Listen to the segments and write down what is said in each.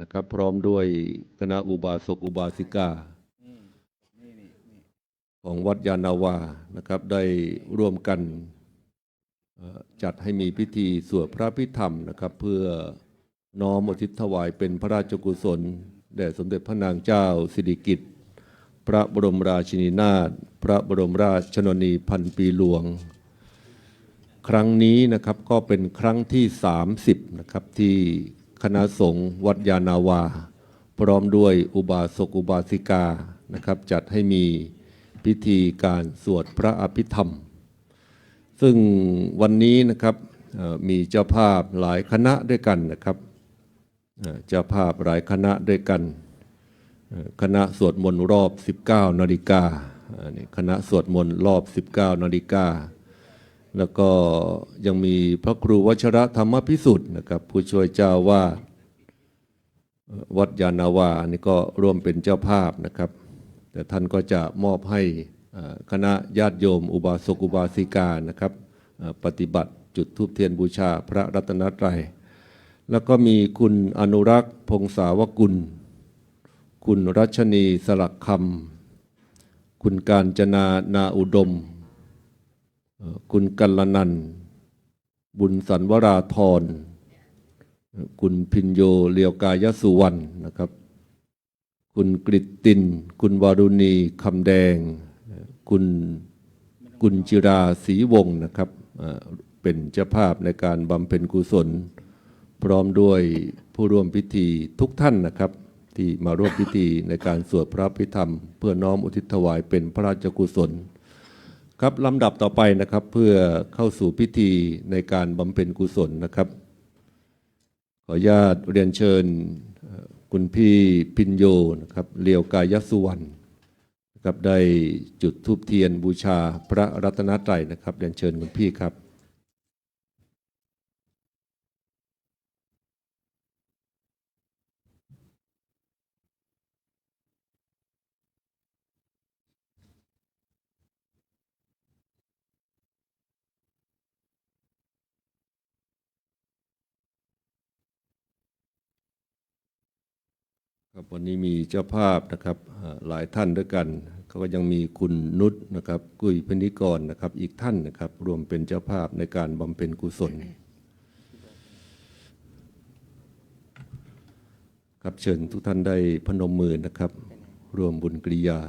นะครับพร้อมด้วยคณะอุบาสกอุบาสิกาของวัดยานนาวานะครับได้ร่วมกันจัดให้มีพิธีสวดพระพิธรรมนะครับเพื่อน้อมอุทิศถวายเป็นพระราชกุศลแด่สมเด็จพระนางเจ้าสิริกิติ์พระบรมราชินีนาถพระบรมราชชนนีพันปีหลวงครั้งนี้นะครับก็เป็นครั้งที่30นะครับที่คณะสงฆ์วัดยานนาวาพร้อมด้วยอุบาสกอุบาสิกานะครับจัดให้มีพิธีการสวดพระอภิธรรมซึ่งวันนี้นะครับมีเจ้าภาพหลายคณะด้วยกันนะครับเจ้าภาพหลายคณะด้วยกันคณะสวดมนต์รอบ 19 นาฬิกาคณะสวดมนต์รอบ 19 นาฬิกาแล้วก็ยังมีพระครูวชรธรรมพิสุทธิ์นะครับผู้ช่วยเจ้าวาดวัดยานนาวานี่ก็ร่วมเป็นเจ้าภาพนะครับแต่ท่านก็จะมอบให้คณะญาติโยมอุบาสกอุบาสิกานะครับปฏิบัติจุดธูปเทียนบูชาพระรัตนตรัยแล้วก็มีคุณอนุรักษ์พงษาวกุลคุณรัชนีสลักคำคุณกาญจนานาอุดมคุณกัลนันท์บุญสันวราธรคุณพิญโยเลียวกายสุวรรณนะครับคุณกฤตตินคุณวารุณีคำแดงคุณกุญจิราศรีวงศ์นะครับเป็นเจ้าภาพในการบำเพ็ญกุศลพร้อมด้วยผู้ร่วมพิธีทุกท่านนะครับที่มาร่วมพิธีในการสวดพระพิธรรมเพื่อน้อมอุทิศถวายเป็นพระราชกุศลครับลำดับต่อไปนะครับเพื่อเข้าสู่พิธีในการบำเพ็ญกุศลนะครับขออนุญาตเรียนเชิญคุณพี่พิญโยนะครับเลียวกายสุวรรณนะครับได้จุดธูปเทียนบูชาพระรัตนตรัยนะครับเรียนเชิญคุณพี่ครับวันนี้มีเจ้าภาพนะครับหลายท่านด้วยกันเขาก็ยังมีคุณนุชนะครับกุ้ยพนิกรนะครับอีกท่านนะครับรวมเป็นเจ้าภาพในการบำเพ็ญกุศลครับเชิญทุกท่านได้พนมมือนะครับร่วมบุญกริยา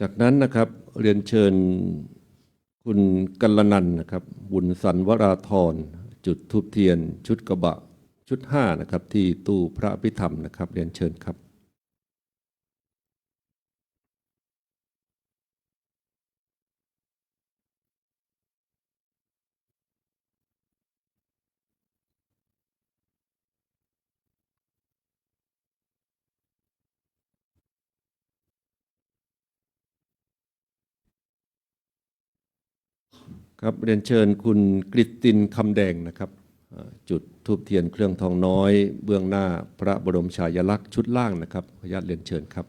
จากนั้นนะครับเรียนเชิญคุณกัลนันท์นะครับบุญสันวราธรจุดธูปเทียนชุดกระบะชุด5นะครับที่ตู้พระอภิธรรมนะครับเรียนเชิญครับครับเรียนเชิญคุณกฤตตินคำแดงนะครับจุดธูปเทียนเครื่องทองน้อยเบื้องหน้าพระบรมฉายาลักษณ์ชุดล่างนะครับขออนุญาตเรียนเชิญครับ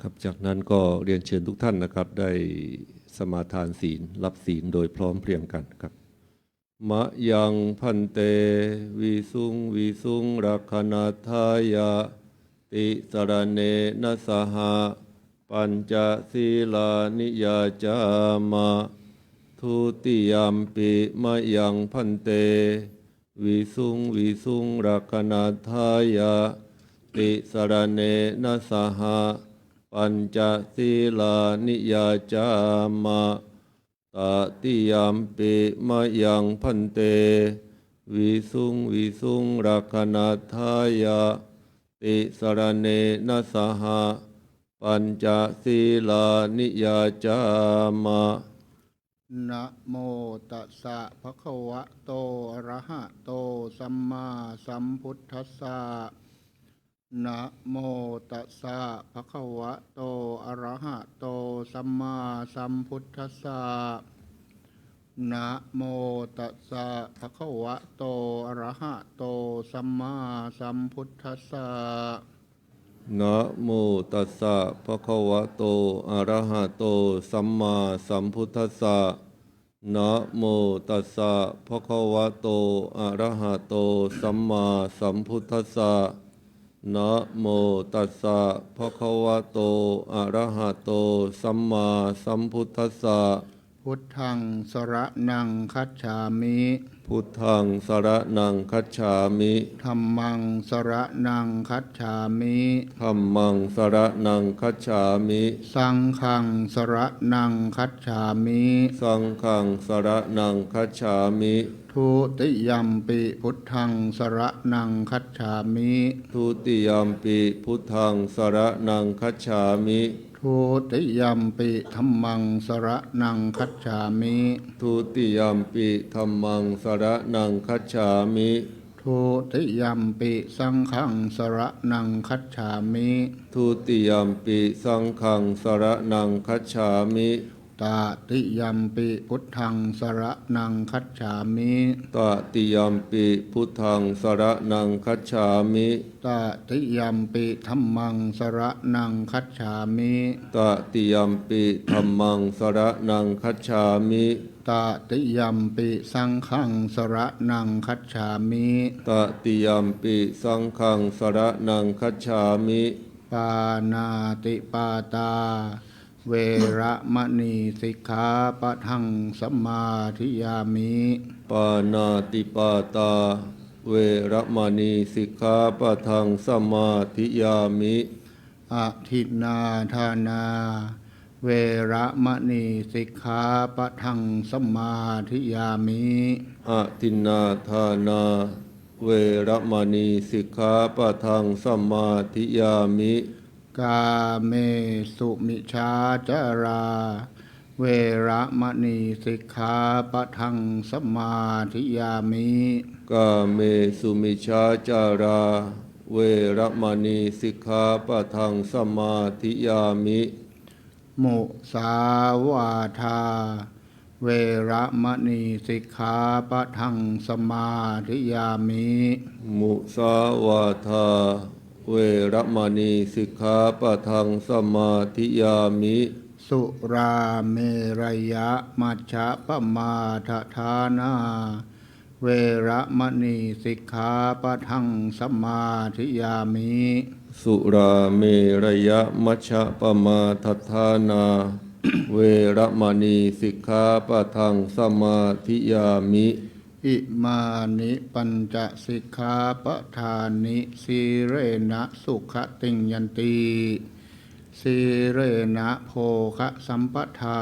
ครับจากนั้นก็เรียนเชิญทุกท่านนะครับได้สมาทานศีลรับศีลโดยพร้อมเพรียงกันครับมะยังพันเตวิสุงวิสุงรักขณาทายะติสรเนนะสหะปัญจศีลานิยาจามะทุติยมปิมะยังพันเตวิสุงวิสุงรักขณาทายะติสรเนนะสหะปัญจศีลานิยาจามะ ตติยามปิมะยังพันเตวิสุงวิสุงรักขณาทายะติสรณเนนะสหปัญจศีลานิยาจามะนะโมตัสสะภะคะวะโตอะระหะโตสัมมาสัมพุทธัสสะนะโมตัสสะภะคะวะโตอะระหะโตสัมมาสัมพุทธัสสะนะโมตัสสะภะคะวะโตอะระหะโตสัมมาสัมพุทธัสสะนะโมตัสสะภะคะวะโตอะระหะโตสัมมาสัมพุทธัสสะนะโมตัสสะภะคะวะโตอะระหะโตสัมมาสัมพุทธัสสะนะโมตัสสะภะคะวะโตอะระหะโตสัมมาสัมพุทธัสสะพุทธังสรณังคัจฉามิ พุทธังสรณังคัจฉามิ ธัมมังสรณังคัจฉามิ ธัมมังสรณังคัจฉามิ สังฆังสรณังคัจฉามิ สังฆังสรณังคัจฉามิ ทุติยัมปิพุทธังสรณังคัจฉามิ ทุติยัมปิพุทธังสรณังคัจฉามิ ทุติยัมปิธัมมังสรณังคัจฉามิ ทุติยัมปิธัมมังสรณังคัจฉามิ ทุติยัมปิสังฆังสรณังคัจฉามิ ทุติยัมปิสังฆังสรณังคัจฉามิ ตติยัมปิพุทธังสรณังคัจฉามิ ตติยัมปิพุทธังสรณังคัจฉามิ ตติยัมปิธัมมังสรณังคัจฉามิ ตติยัมปิธัมมังสรณังคัจฉามิ ตติยัมปิสังฆังสรณังคัจฉามิ ตติยัมปิสังฆังสรณังคัจฉามิ ปานาติปาตาเวระมณีสิกขาปะทังสมาธิยามิ ปานาติปาตาเวระมณีสิกขาปะทังสมาธิยามิ อทินนาทานาเวระมณีสิกขาปะทังสมาธิยามิ อทินนาทานาเวระมณีสิกขาปะทังสมาธิยามิ กาเมสุมิชาจาราเวระมณีสิกขาปะทังสมาธิยามิ กาเมสุมิชาจาราเวระมณีสิกขาปะทังสมาธิยามิ มุสาวาทาเวระมณีสิกขาปะทังสมาธิยามิ มุสาวาทาเวระมณีสิกขาปะทังสมาธิยามิ สุราเมรยะมัชฌะปมาทฐานาเวระมณีสิกขาปะทังสมาธิยามิ สุราเมรยะมัชฌะปมาทัฏฐานา เวระมณีสิกขาปะทังสมาธิยามิ อิมานิปัญจสิกขาปทานิสีเรนะสุขติงยันติสีเรนะโภคะสัมปทา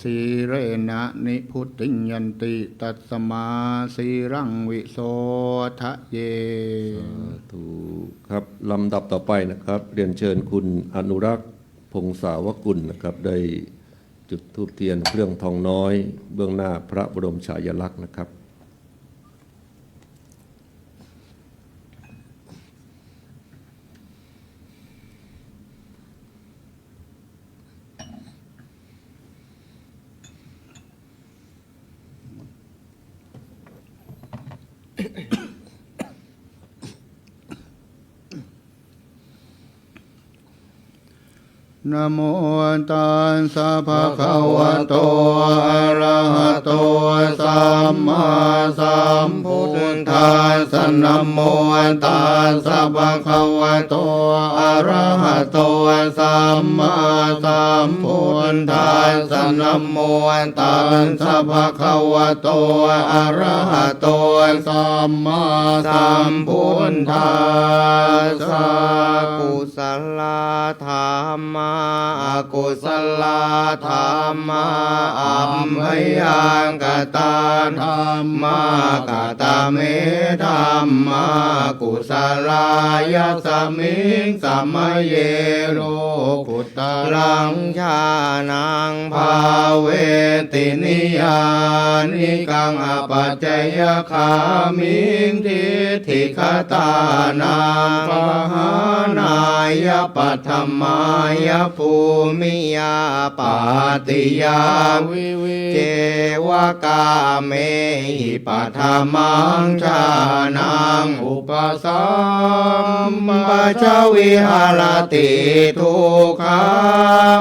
สีเรนะนิพุตติงยันติตัสมาสีรังวิโสทะเย ถูกครับลำดับต่อไปนะครับ เรียนเชิญคุณอนุรักษ์พงศาวกุลนะครับได้จุดธูปเทียนเครื่องทองน้อยเบื้องหน้าพระบรมฉายาลักษณ์นะครับ นะโมตัสสะภะคะวะโตอะระหะโตสัมมาสัมพุทธัสสะนะโมตัสสะภะคะวะโตอะระหะโตสัมมาสัมพุทธัสสะนะโมตัสสะภะคะวะโตอะระหะโตสัมมาสัมพุทธัสสะกุศลธรรมา อกุศลธรรมาอัมพยังกตาธรรมากตเมธรรมากุศลายสมิงสัมมเยโรกุตลังชานังภาเวตินิยานิกังอปัจจยคามิงทิฏฐิคตานังปหานายปัตถมายภูมิยาปาติยาวิเจวกาเมหิปัฏฐมังชานังอุปสัมปชวิหารติทุกขา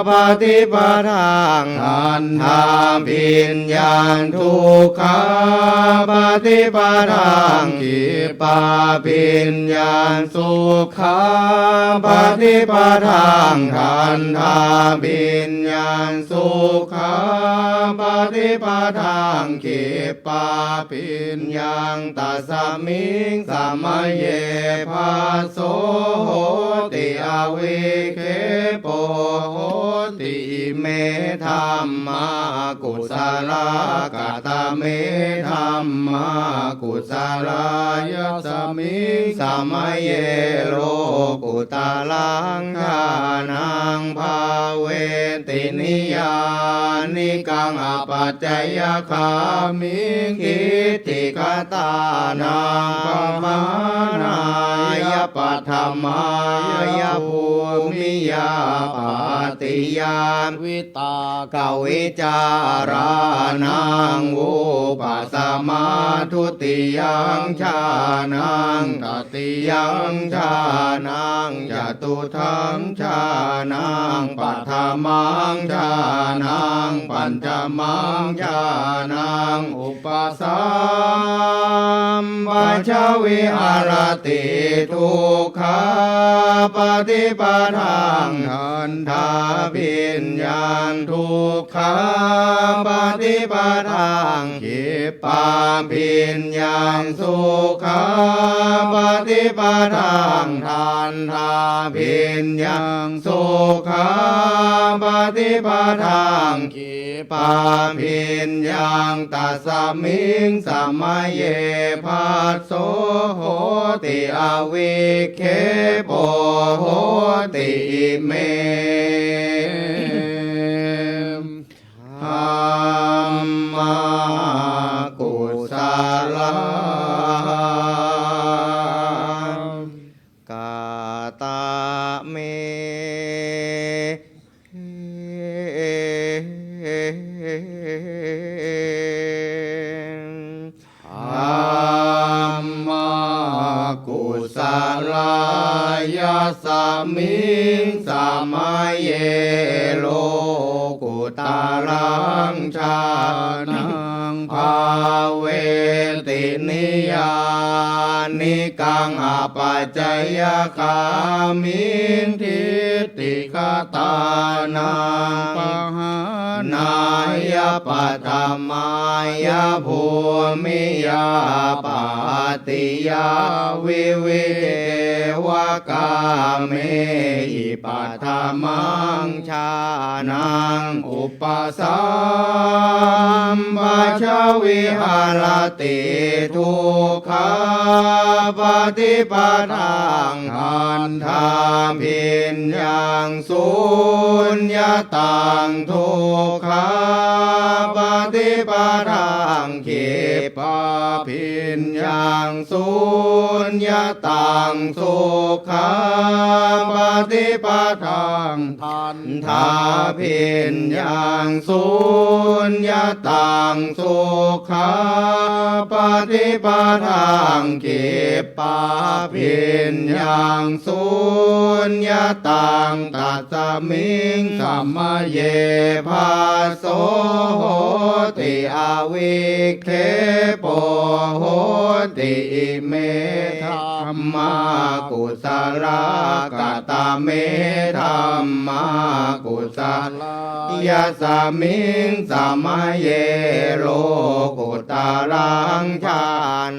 ปฏิปทางทันทามปิญญาทุกขาปฏิปทางกิปาปิญญาสุขาปฏิปทางทันทามปิญญาสุขาปฏิปทางกิปาปิญญาตัสมิงสัมมเยภาโสโหติอวิเคปโหติเมธรรมากุศลกตเมธรรมากุศลายสมิงสัมมเยโลกุตลังญาณังภาเวตินิยานิกังอปัจจยคามิงคิติคตานังปมานายปัฏฐมายภูมิยาปาติยาวิตากวิจารานังอุปสมาทุติยังชานังตติยังชานังจตุทังชานังปัฏฐมังชานังปัญจมังชานังอุปสัมปชวิหารติทุกขาปฏิปทางทันทาปิญญาทุกขาปฏิปทางกิปาปิญญาสุขาปฏิปทางทันทาปิญญาสุขาปฏิปทางกิปาปิญญาตัสมิงสัมมเยภาโสโหติอวิเคปโหติเมธรรมากุศลกตเมธรรมากุศลายสมิงสัมมเยโลกุตลังชานังภาเวตินิยานิกังอปัจจยคามิงทิฏฐิคตานังปหานายปัฏฐมายภูมิยาปาติยาวิวิเทวกาเมหิปัฏฐมังชานังอุปสัมปชวิหารติทุกขาปฏิปทางทันทาปิญญาสุญญตังทุกขาปฏิปทางขิปาปิญญาสุญญตังสุขาปฏิปทางทันทาปิญญาสุญญตังสุขาปฏิปทางขิปาปิญญาสุญญตังตัสมิงสัมมเยภาโสโหติอวิเคปโหติเมธรร ม มากุศลกตเมธัมมากุศลยาสมิงสมัยเยโลกุตารังชา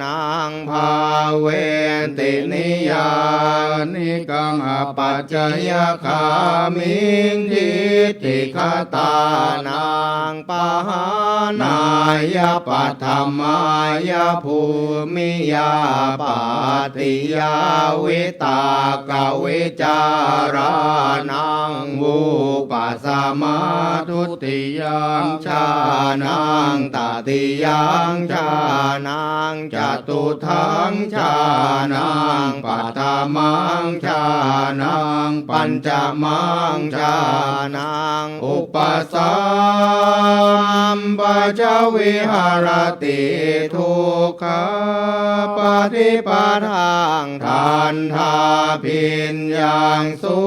นังภาเวตินิยานิกังอปัจจยคามิงทิฏฐิคตานังปะหานายปัตถมายภูมิยาปาติยาวิตากวิจารานังวุปัสสมาทุติยังชานังตติยังชานังจตุทังชานังปัฏฐมังชานังปัญจมังชานังอุปสัมปชวิหารติทุกขปฏิปทางทันทาพิญญาสุ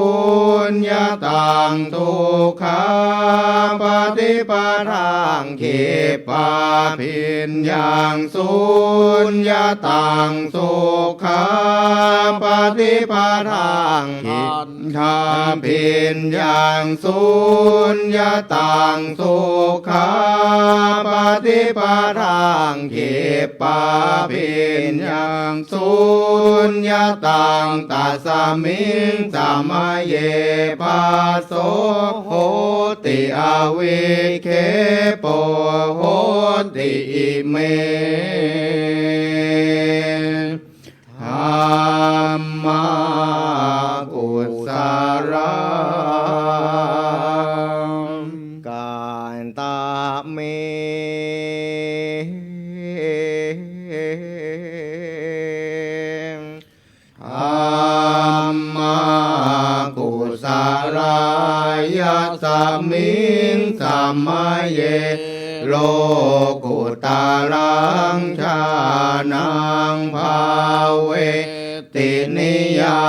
ญญตังทุกขปฏิปทางขิปาพิญญาสุญญตังสุขปฏิปทางขิทาพิญญาสุญญตังสุขปฏิปทางขิปาพิญญาสุญญตังตัสมิงสมัยเยภาโสโหติอวิเคปโหติอิเมธัมมากุศลการตาเมธัมมากุศลายาสมิงสมัยเยโลกุตารังชานังภาเวตินิยา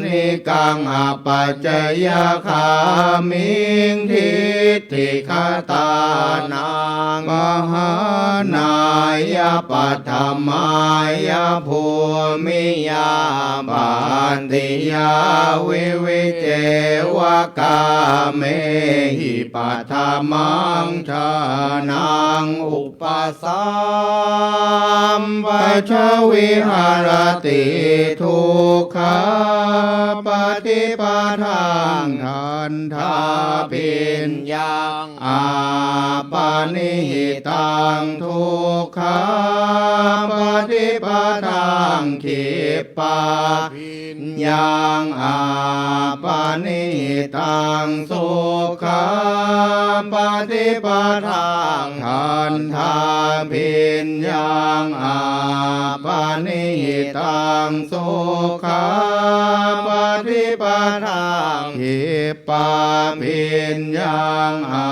นิกังอปัจจยคามิงทิฏฐิคตานังมหานายปัฏฐมายภูมิยาปานติยาวิวิเจวกาเมหิปัฏฐมังชานังอุปสัมปชวิหารติทุกขปฏิปทางทันทาพิญญาอาปานิหิตังทุกขปฏิปทางขิปาพิญญาอาปานิหิตังสุขปฏิปทางทันทาพิญญาอาปานิหิตังสุขปฏิปทางขิปาพิญญาอา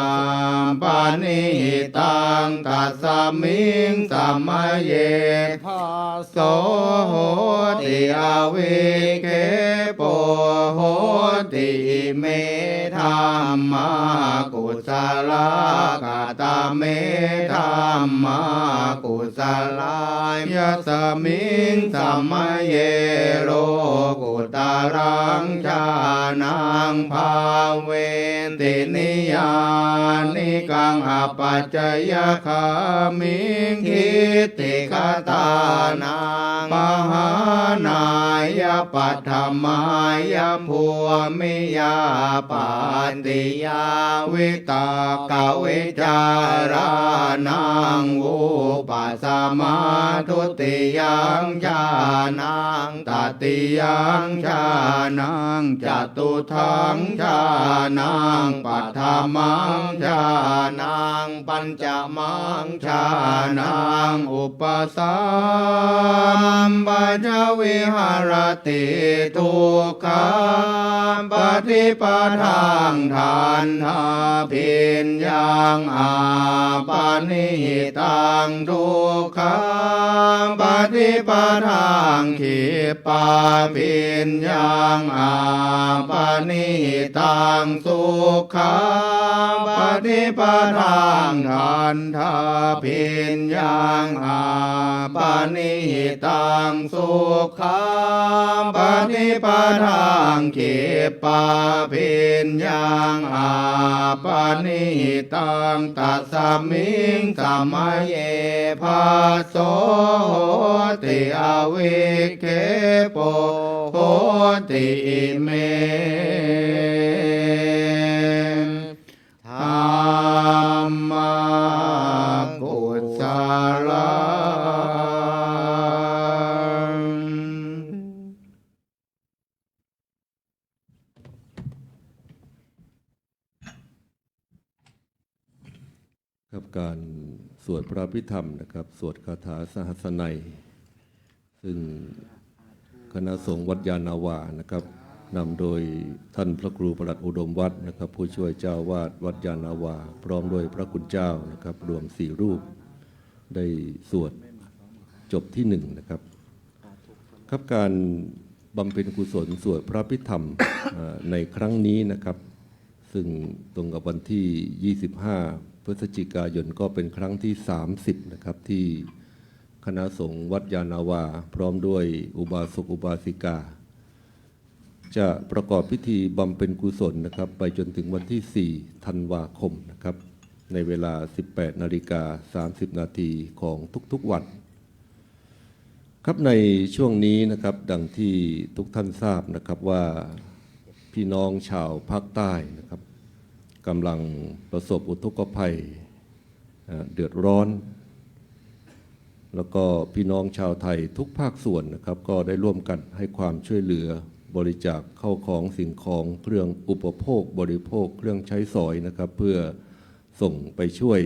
ปานิหิตังตัสมิงสมัยเยภาโสโหติอวิเคปโหติเมธัมมากุศลกตเมธัมมากุศลายาสมิงสมัยเยโลกุตารังชานังภาเวตินิยานิกังอปัจจยคามิงทิฏฐิคตานังปหานายปัฏฐมายภูมิยาปานติยาวิตากวิจารานังวุปัสสมาทุติยังชานังตติยังชานังจตุทังชานังปัฏฐมังชานังปัญจมังชานังอุปสัมปชวิหาร ติทุกขังปฏิปทางทานทาพิญญังอาปานิตังทุกขังปฏิปทางขิปาพิญญังอาปานิตังสุขังปฏิปทางทานทาพิญญังอาปานิตังสุขังปฏิปทางขิปาพิญญังอาปานิตังตัสสมิงสัมมาเยภาโสติอวิเคปโหติเมธัมมากุศลาครับการสวดพระพิธรรมนะครับสวดคาถาสหัสนัยซึ่งคณะสงฆ์วัดยานาวานะครับนำโดยท่านพระครูประหลัดอุดมวัดนะครับผู้ช่วยเจ้าวาดวัดยานาวาพร้อมโดยพระคุณเจ้านะครับรวม4 รูปได้สวดจบที่1นะครับครับการบำเพ็ญกุศลสวดพระพิธรรมในครั้งนี้นะครับซึ่งตรงกับวันที่ 25 พฤศจิกายนก็เป็นครั้งที่ 30นะครับที่คณะสงฆ์วัดยานาวาพร้อมด้วยอุบาสกอุบาสิกาจะประกอบพิธีบำเพ็ญกุศลนะครับไปจนถึงวันที่ 4 ธันวาคมนะครับในเวลา 18:30 นาทีของทุกๆวันครับในช่วงนี้นะครับดังที่ทุกท่านทราบนะครับว่าพี่น้องชาวภาคใต้นะครับกำลังประสบอุทกภัยเดือดร้อนแล้วก็พี่น้องชาวไทยทุกภาคส่วนนะครับก็ได้ร่วมกันให้ความช่วยเหลือบริจาคเข้าของสิ่งของเครื่องอุปโภคบริโภคเครื่องใช้สอยนะครับเพื่อส่งไปช่วย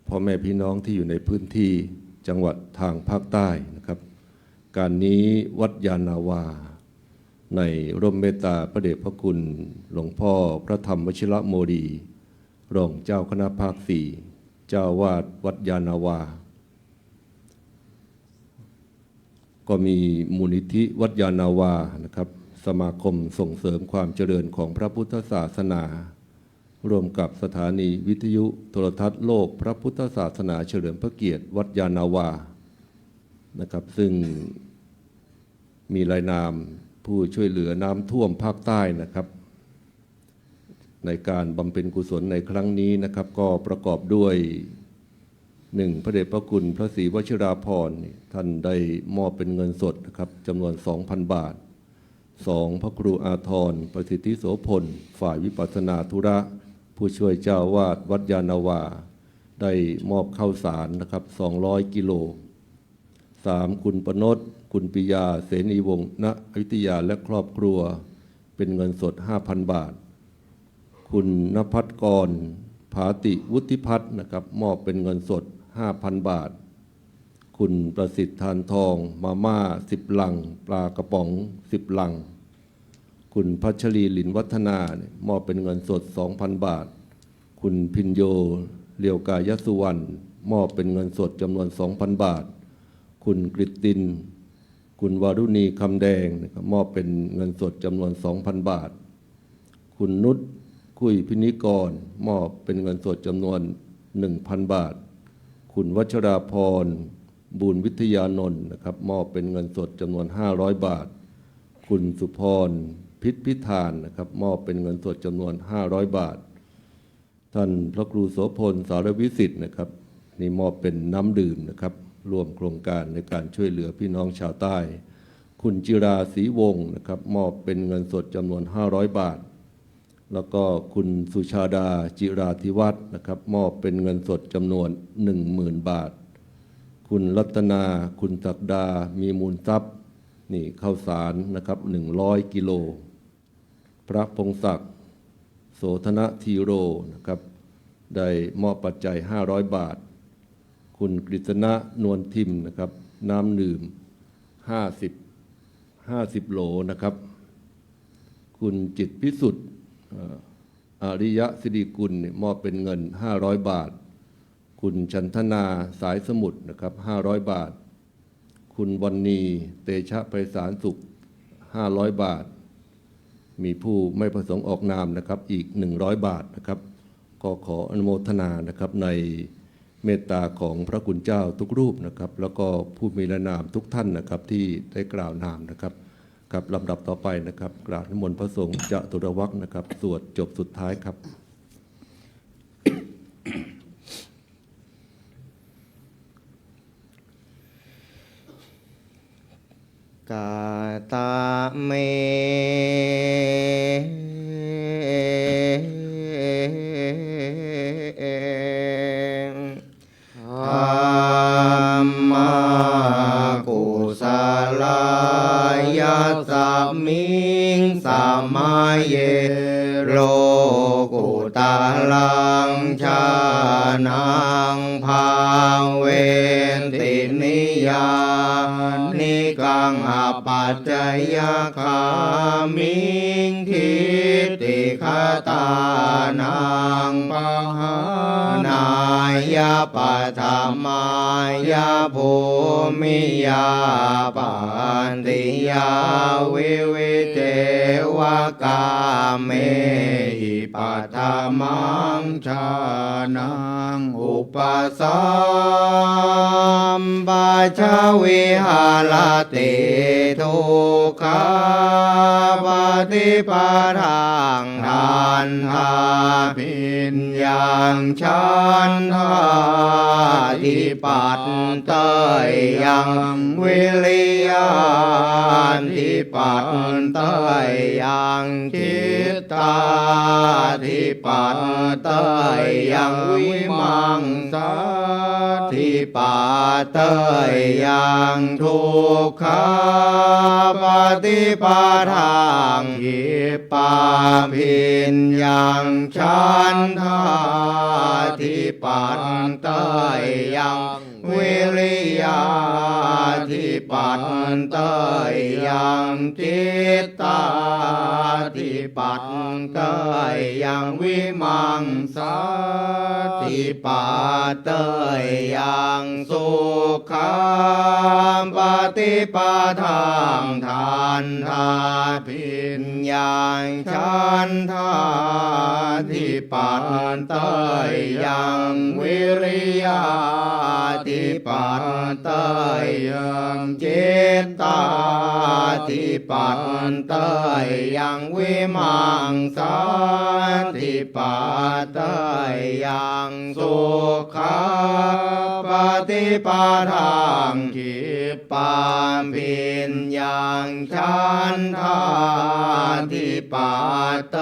พ่อแม่พี่น้องที่อยู่ในพื้นที่จังหวัดทางภาคใต้นะครับการนี้วัดยานาวาในร่มเมตตาพระเดชพระคุณหลวงพ่อพระธรรมวชิรโมดีรองเจ้าคณะภาค 4เจ้าวาดวัดยานาวาก็มีมูลนิธิวัดยานาวานะครับสมาคมส่งเสริมความเจริญของพระพุทธศาสนาร่วมกับสถานีวิทยุโทรทัศน์โลกพระพุทธศาสนาเฉลิมพระเกียรติวัดยานาวานะครับซึ่งมีรายนามผู้ช่วยเหลือน้ำท่วมภาคใต้นะครับในการบำเพ็ญกุศลในครั้งนี้นะครับก็ประกอบด้วย1พระเดชพระคุณพระศรีวชิราภรณ์ท่านได้มอบเป็นเงินสดนะครับจำนวน 2,000 บาท2พระครูอาทรประสิทธิโสพลฝ่ายวิปัสสนาธุระผู้ช่วยเจ้าวาดวัดยานาวาได้มอบข้าวสารนะครับ200 กิโล3คุณประนตคุณปิยาเสนีวงศ์ณอยุธยาและครอบครัวเป็นเงินสด 5,000 บาทคุณณภัทรกรภาติวุฒิพัฒน์นะครับมอบเป็นเงินสด 5,000 บาทคุณประสิทธิ์ทานทองมาม่า10 ลังปลากระป๋อง10 ลังคุณพัชรีหลินวัฒนามอบเป็นเงินสด 2,000 บาทคุณพินโยเลียวกายสุวรรณมอบเป็นเงินสดจำนวน 2,000 บาทคุณกฤตินคุณวารุณีคำแดงนะครับมอบเป็นเงินสดจำนวน 2,000 บาทคุณนุชคุยพินิกรมอบเป็นเงินสดจำนวน 1,000 บาทคุณวัชราพรบุญวิทยานนท์นะครับมอบเป็นเงินสดจำนวน500 บาทคุณสุพรพิษพิธานนะครับมอบเป็นเงินสดจำนวน500 บาทท่านพระครูโสพลสารวิสิทธิ์นะครับนี่มอบเป็นน้ำดื่มนะครับร่วมโครงการในการช่วยเหลือพี่น้องชาวใต้คุณจิราศรีวงศ์นะครับมอบเป็นเงินสดจำนวน500 บาทแล้วก็คุณสุชาดาจิราธิวัฒน์นะครับมอบเป็นเงินสดจำนวน 10,000 บาทคุณรัตนาคุณศักดามีมูลทรัพย์นี่ข้าวสารนะครับ100 กิโลพระพงศักดิ์โสธนธีโรนะครับได้มอบปัจจัย500 บาทคุณกฤษณะนวลทิมนะครับน้ำดื่ม 50 โหลนะครับคุณจิตพิสุทธิ์อริยสิริกุลมอบเป็นเงิน500 บาทคุณชันธนาสายสมุทรนะครับ500 บาทคุณวันนีเตชะไพศาลสุข500 บาทมีผู้ไม่ประสงค์ออกนามนะครับอีก100 บาทนะครับก็ขออนุโมทนานะครับในเมตตาของพระคุณเจ้าทุกรูปนะครับแล้วก็ผู้มีพระนามทุกท่านนะครับที่ได้กล่าวนามนะครับกับลำดับต่อไปนะครับกราบนิมนต์พระสงฆ์จตุรวรรคนะครับสวดจบสุดท้ายครับ กาตาเมธัมมากุศลายาสมิงสามาเยโลกุตาลังชานังภาเวนตินิยานิกังอปัจจยคามิงทิฏฐิคตานังปะหานายาปัฏมายาภูมิยาปันติยาวิวิเทวกาเมหิปัฏมังชานังอุปสัมปชวิหารติทุกขาปฏิปทางทานทาพิญญาชันทาทิปัตเตยยังวิริยานทิปัตเตยยังจิตตาทิปัตเตยยังวิมังสาทิปัตเตยยังทุกขาปฏิปทางหิปาพิญญาชันทาทิปัตเตยยังวิริยาทิปัตเตยยังจิตตาทิปัตเตยยังวิมังสาทิปัตเตยยังสุขังปฏิปทางทานทาพิญญาชันทาทิปัตเตยยังวิริยาทิปัตเตยยังจิตตาทิปัตเตยยังวิมังสาทิปัตเตยยังสุขังปฏิปทางขิปาพิญญาชันทาทิปัตเต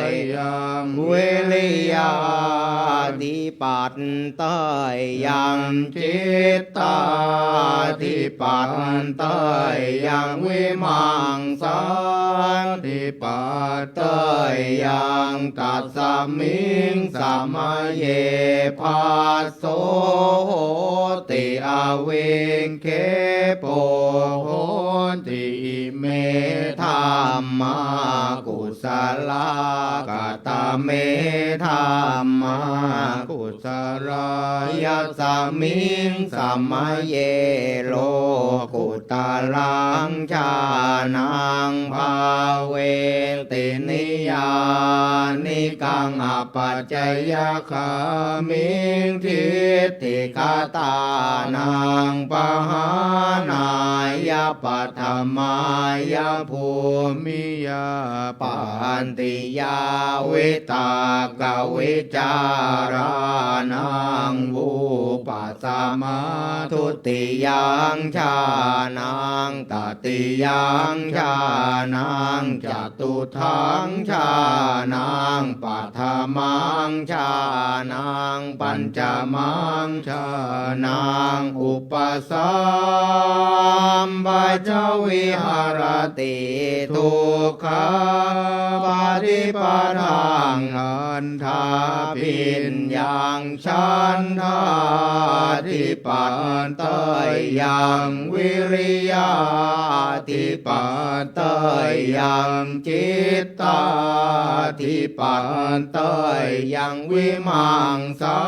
ยยังวิริยาทิปัตเตยยังจิตตาทิปัตเตยยังวิมังสาทิปัตเตยยังตัสสมิงสัมมาเยภาโสติอเวงเคโปโหติเมธัมมากุศลากตเมธัมมากุศลายาสมิงสัมมาเยโลกุตาลังชานังภาเวตินิยานิกังอปัจจยคามิงทิฏฐิคตานังปะหานายาปัฏมายาภูมิยาปันติยาวิตากวิจารานังวูปัสสมาทุติยังชานังตติยังชานังจตุทังชานังปัฏฐมั มังชานางปัญจมังชานางอุปสัมปจวิหารติทุกขาปฏิปทางหันทาพินยังชันทาทิปันเตยยังวิริยาทิปันเตยยังจิตตาทิปันเตยยังวิมังสา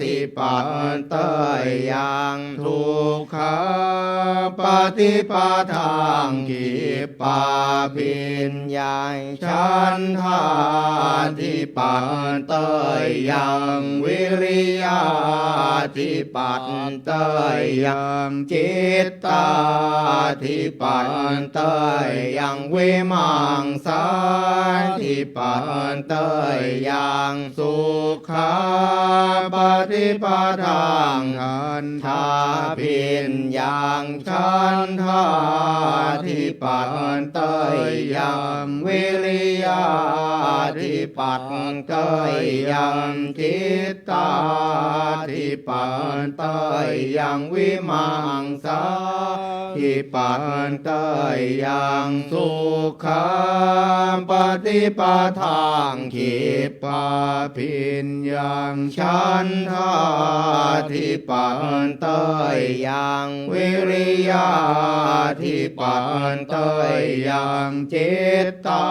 ทิปันเตยยังทุกขาปฏิปทางกิปาพินยังชันทาทิปันเตยยังวิริยาทิปันเตยยังจิตตาทิปันเตยยังวิมังสาทิปันเตยยังสุขาปฏิปทางหันทาพินยังชันทาทิปันเตยยังวิริยาทิปันเตยยังจิตตาทิปันเตยยังวิมังสาทิปันเตยยังสุขาปฏิปทางขิปาพินยังชันทาทิปันเตยยังวิริยาทิปันเตยยังจิตตา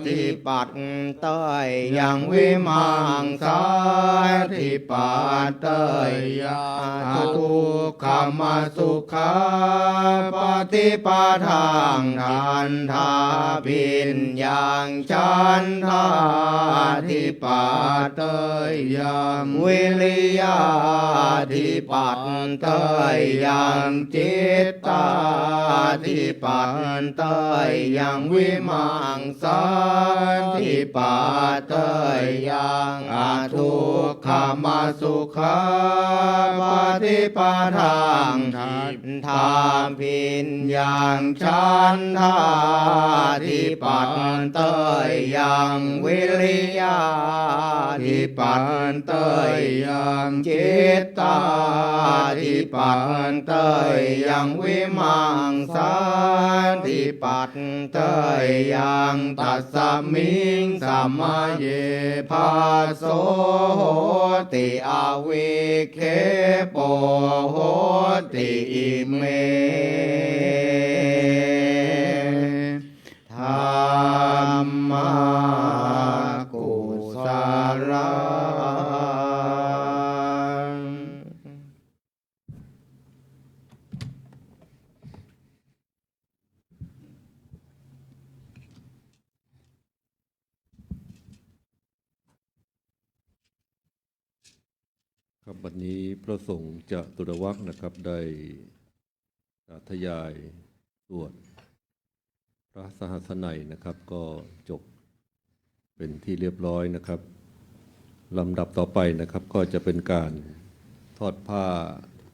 ทิปันเตยยังวิมังสาทิปันเตยยังทุกขมสุขาปฏิปทางทันทาพินยังชันทาทิปันเตยยังวิริยาทิปันเตยยังจิตตาทิปันเตยยังวิมังสาทิปันเตยยังอทุกขมสุขาปฏิปทางทันทาพินยังชันทาทิปันเตยยังวิริยาทิปันเตยยังจิตตาทิปันเตยยังวิมังสาทิปันเตยยังตัสสมิงสัมมาเยภาโสโหติอาวิเคปโหติอิเมธัมมากุศลา ครับวันนี้พระสงฆ์จะตุรวักนะครับได้สาธยายสวดพระสหัสนัยนะครับก็จบเป็นที่เรียบร้อยนะครับลำดับต่อไปนะครับก็จะเป็นการทอดผ้า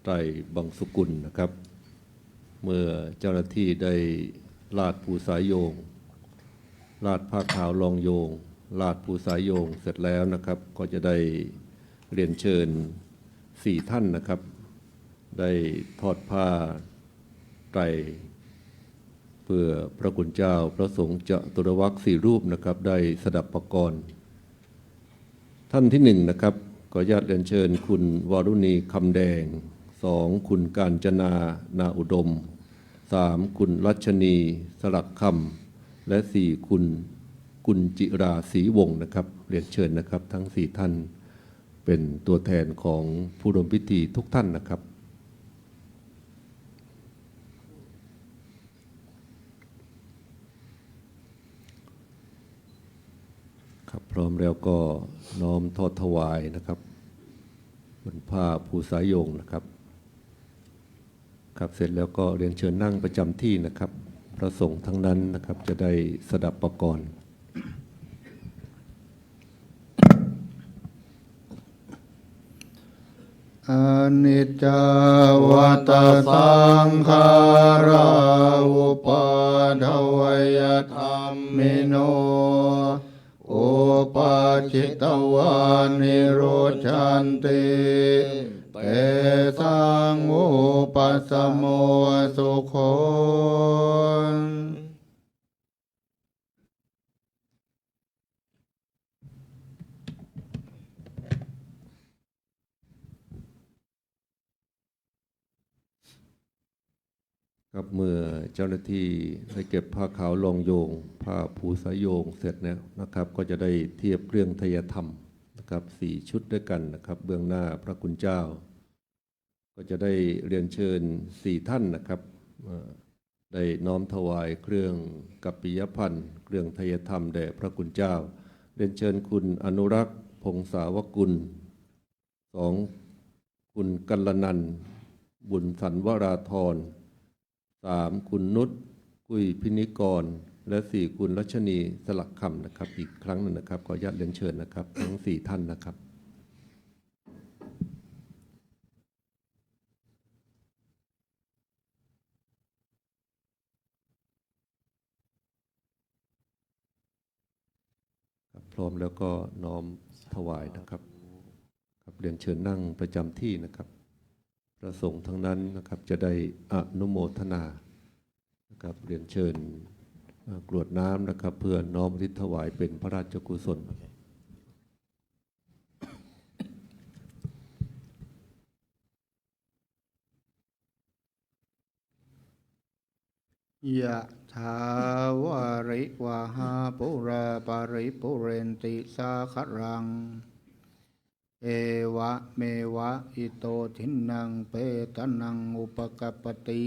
ไตรบังสุกุลนะครับ เมื่อเจ้าหน้าที่ได้ลาดภูสายโยงลาดผ้าขาวรองโยงลาดภูสายโยงเสร็จแล้วนะครับก็จะได้เรียนเชิญ4ท่านนะครับได้ทอดผ้าไตรเพื่อพระคุณเจ้าพระสงฆ์จตุรวรรค4รูปนะครับได้สดับประกรณ์ท่านที่1นะครับขออนุญาตเรียนเชิญคุณวรุณีคำแดง2คุณกาญจนานาอุดม3คุณรัชนีสลักคำและ4คุณกุญจิราศรีวงศ์นะครับเรียนเชิญนะครับทั้ง4ท่านเป็นตัวแทนของผู้ร่วมพิธีทุกท่านนะครับครับพร้อมแล้วก็น้อมทอดถวายนะครับบนผ้าภูสายโยงนะครับครับเสร็จแล้วก็เรียนเชิญนั่งประจำที่นะครับพระสงฆ์ทั้งนั้นนะครับจะได้สดับประกรณ์อนิจจาวัตสังขาราอุปาทวยธรรมิโนอุ ปัจจิตวานิโรธชันติเตสังอุปัสสโมสุโขครับเมื่อเจ้าหน้าที่ได้เก็บผ้าขาวรองโยงผ้าภูสายโยงเสร็จแล้วนะครับก็จะได้เทียบเครื่องไทยธรรมนะครับ4 ชุดด้วยกันนะครับเบื้องหน้าพระคุณเจ้าก็จะได้เรียนเชิญ4 ท่านนะครับได้น้อมถวายเครื่องกัปปิยพันธ์เครื่องไทยธรรมแด่พระคุณเจ้าเรียนเชิญคุณอนุรักษ์พงศาวกุล 2. คุณกัลนันท์บุญสันวราธร 3. คุณนุชกุยพินิกรและ 4. คุณรัชนีสลักคำนะครับอีกครั้งหนึ่งนะครับขออนุญาตเรียนเชิญนะครับทั้ง4 ท่านนะครับพร้อมแล้วก็น้อมถวายนะครับครับเรียนเชิญนั่งประจำที่นะครับพระสงฆ์ทั้งนั้นนะครับจะได้อนุโมทนานะครับเรียนเชิญกรวดน้ำนะครับเพื่อน้อมอุทิศถวายเป็นพระราชกุศลยะถาวาริวหาปุราปาริปุเรนติสาครังเอวะเมวะอิโตทินังเปตนังอุปกัปปติ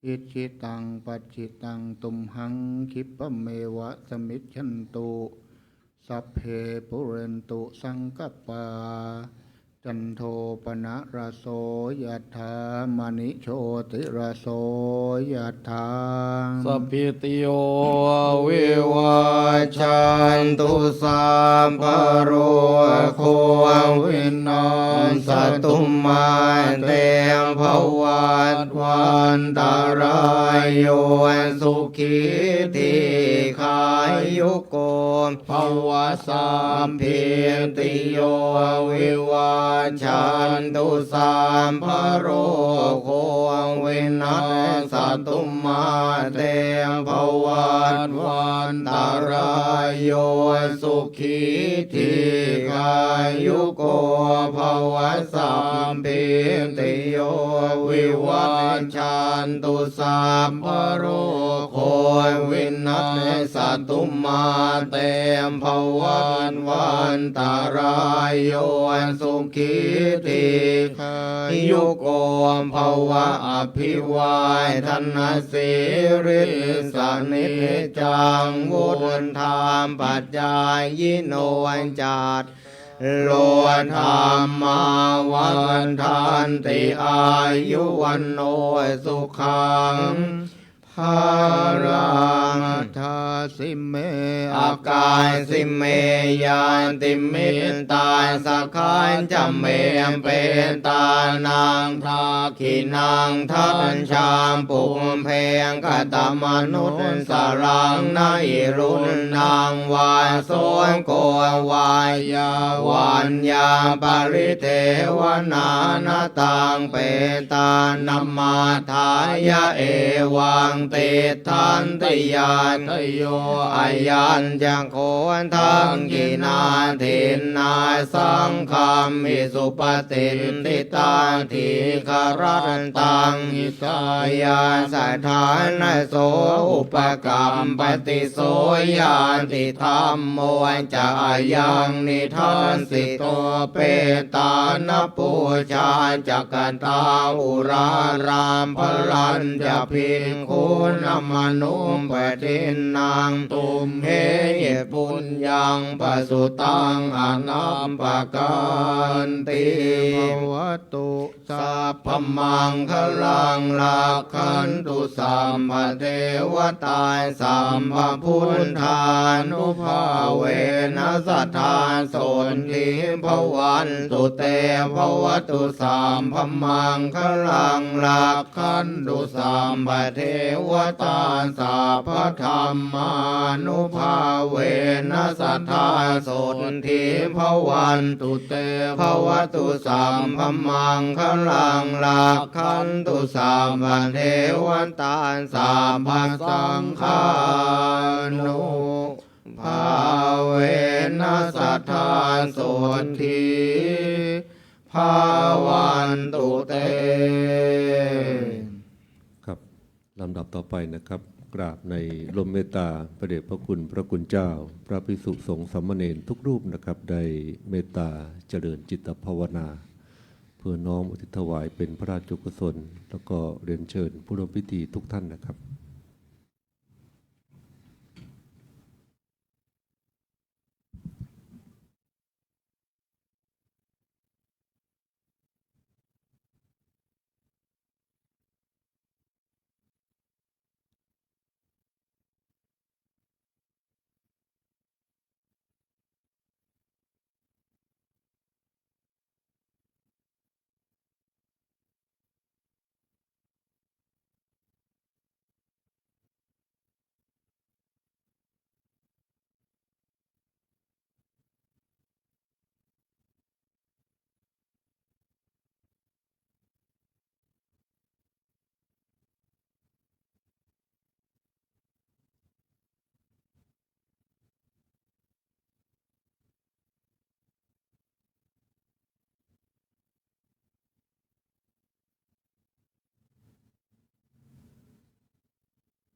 อิจิตังปัจจิตังตุมหังคิปะเมวะสมิจฉันตุสัพเพปุเรนตุสังกัปปาจันโทปนะระโสยถามณิโชติระโสยถา สัพพิติโยวิวัชชันตุสัพพะโรโควินาศตุมาเตมภวัตวันตารายโยสุขีทีขายุโกภวสัมภิติโยวิวัชชันตุสัพพะโรโควินาศตุมาเตมภวัตวันตารายโยสุขีทีขายุโกภวสัมภิติโยวิวัชชันตุสัพพะโรโควินาศตุมาเตมภวันวันตารายโยสุขีทีขายุโกภวะอภิวายทนาสิริสานิจังวุฒธรรมปัจจายยิโนวันจัดโลธรรมาวันทันติอายุวันโนสุขังภารัง ทาสิเม อากายสิเมยานติมิตาสักขันจะเมเป็นตานางทาขีนางทันชามปุมเพงกตมนุษย์สรังนาอิรุณนางวายโสนโกวายาวันยาปริเทวนานาตังเปตานัมมาทายาเอวังติทันติยานโยอายันจังโคนทังกินาทินนาสังคามิสุปฏิทิตาทิคารันตังอิสายาสถานโสอุปกรรมปฏิโสยานติธรรมโมจะยังนิทันสิโตเปตานปูชาจักตาอุรารามพลันจะพิงคุณมนุมปฏินังตุมเหตุปุญญังปสุตังอนัมปกันติ ภวตุสัพ พมังคลังลักขันตุสัมภเทวตาสัมภพุทธานุภาเวนัสทธาสนทิภวันตุเตภวตุสัมภมังคลังลักขันตุสัมภเทวตาสัพพธรรมา นุภาเวนัสสัทธาโสทิภวันตุเตภวตุสัมภมังคลังลักขันตุสัมภเทวันตาสัมภสังฆานุภาเวนัสสัทธาโสทิภาวันตุเต ครับลำดับต่อไปนะครับ กราบในลมเมตตาพระเดชพระคุณพระคุณเจ้า พระภิกษุสงฆ์สามเณรทุกรูปนะครับได้เมตตาเจริญจิตภาวนา เพื่อน้อมอุทิศถวายเป็นพระราชกุศลแล้วก็เรียนเชิญผู้ร่วมพิธีทุกท่านนะครับ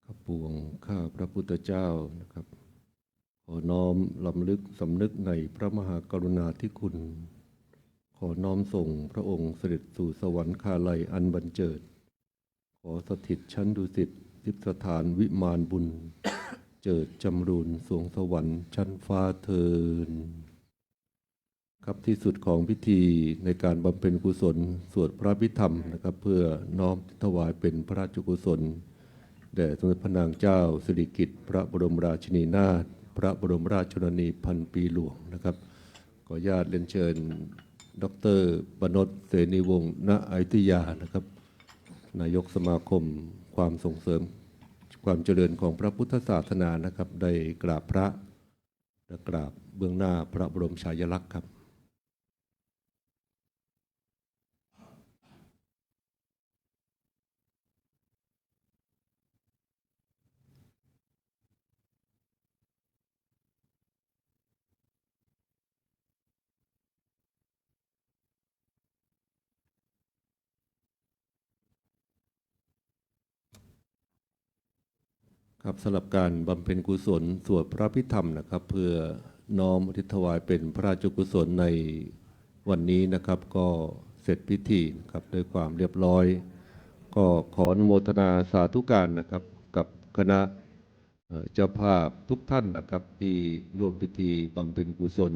ข้าปวงข้าพระพุทธเจ้านะครับขอน้อมลำลึกสำนึกในพระมหากรุณาธิคุณ ขอน้อมส่งพระองค์เสด็จสู่สวรรคาลัยอันบันเจิด ขอสถิตชั้นดุสิตทิพย์สถานวิมานบุญ เจิดจำรูนสวงสวรรค์ชั้นฟ้าเทินครับที่สุดของพิธีในการบำเพ็ญกุศลสวดพระพิธรรมนะครับเพื่อน้อมถวายเป็นพระราชกุศลแด่สมเด็จพระนางเจ้าสิริกิติ์พระบรมราชินีนาถพระบรมราชชนนีพันปีหลวงนะครับขออนุญาตเรียนเชิญดร.ปนดเสนีวงศ์ ณ อยุธยานะครับนายกสมาคมความส่งเสริมความเจริญของพระพุทธศาสนานะครับได้กราบพระและกราบเบื้องหน้าพระบรมฉายาลักษณ์ครับครับสำหรับการบำเพ็ญกุศลสวดพระพิธรรมนะครับเพื่อน้อมอุทิศถวายเป็นพระราชกุศลในวันนี้นะครับก็เสร็จพิธีนะครับด้วยความเรียบร้อย ก็ขออนุโมทนาสาธุการนะครับกับคณะเจ้าภาพทุกท่านนะครับที่ร่วมพิธีบำเพ็ญกุศล